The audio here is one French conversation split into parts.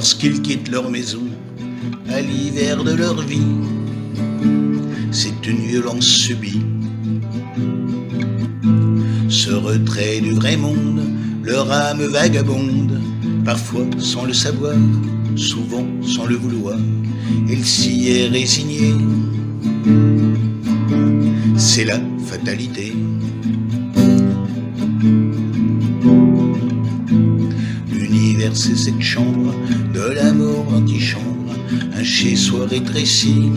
lorsqu'ils quittent leur maison à l'hiver de leur vie. C'est une violence subie. Ce retrait du vrai monde, leur âme vagabonde, parfois sans le savoir, souvent sans le vouloir, elle s'y est résignée. C'est la fatalité. L'univers, c'est cette chambre de la mort antichambre, un chez-soi rétréci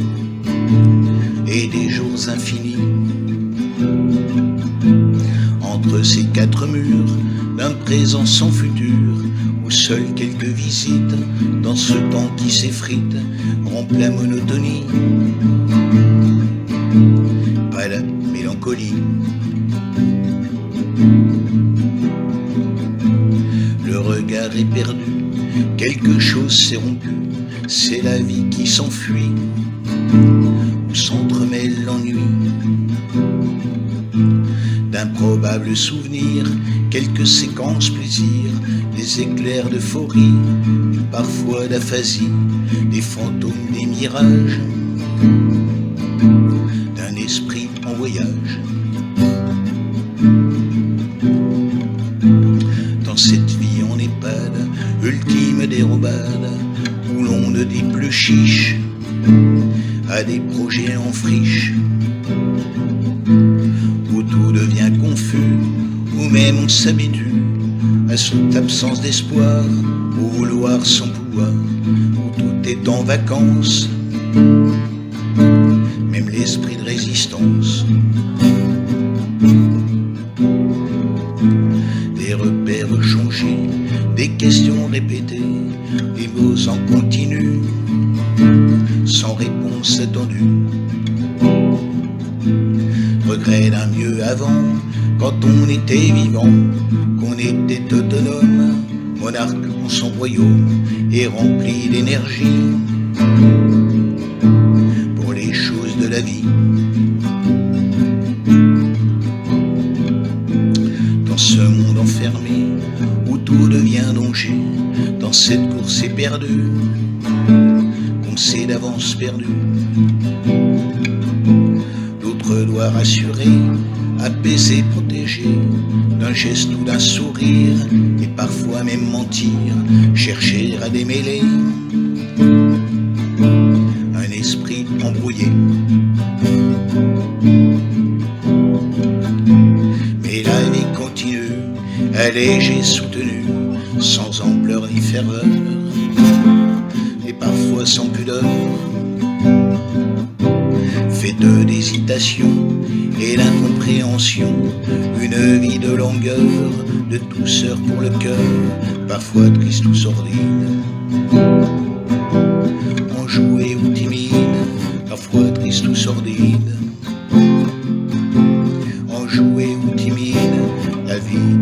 et des jours infinis. Entre ces quatre murs d'un présent sans futur, où seules quelques visites dans ce temps qui s'effrite rompent la monotonie. Pas la mélancolie. Le regard est perdu, quelque chose s'est rompu, c'est la vie qui s'enfuit, où s'entremêle l'ennui. D'improbables souvenirs, quelques séquences plaisir, des éclairs d'euphorie, parfois d'aphasie, des fantômes, des mirages, d'un esprit en voyage. Dans cette vie en EHPAD, ultime dérobade, où l'on ne dit plus chiche à des projets en friche, où tout devient confus, où même on s'habitue à cette absence d'espoir, au vouloir sans pouvoir, où tout est en vacances, même l'esprit de résistance. Des repères changés, des questions répétées, des mots en continu, sans réponse attendue. Regret d'un mieux avant, quand on était vivant, qu'on était autonome, monarque en son royaume et rempli d'énergie pour les choses de la vie. Dans ce monde enfermé où tout devient danger, dans cette course éperdue qu'on s'est d'avance perdu, l'autre doit rassurer, apaiser, protéger, d'un geste ou d'un sourire, et parfois même mentir, chercher à démêler un esprit embrouillé. Mais la vie continue, allégée, soutenue, sans ampleur ni ferveur, et parfois sans pudeur, faite d'hésitation et d'incompréhension, une vie de langueur, de douceur pour le cœur, parfois triste ou sordide, enjouée ou timide, parfois triste ou sordide, enjouée ou timide, la vie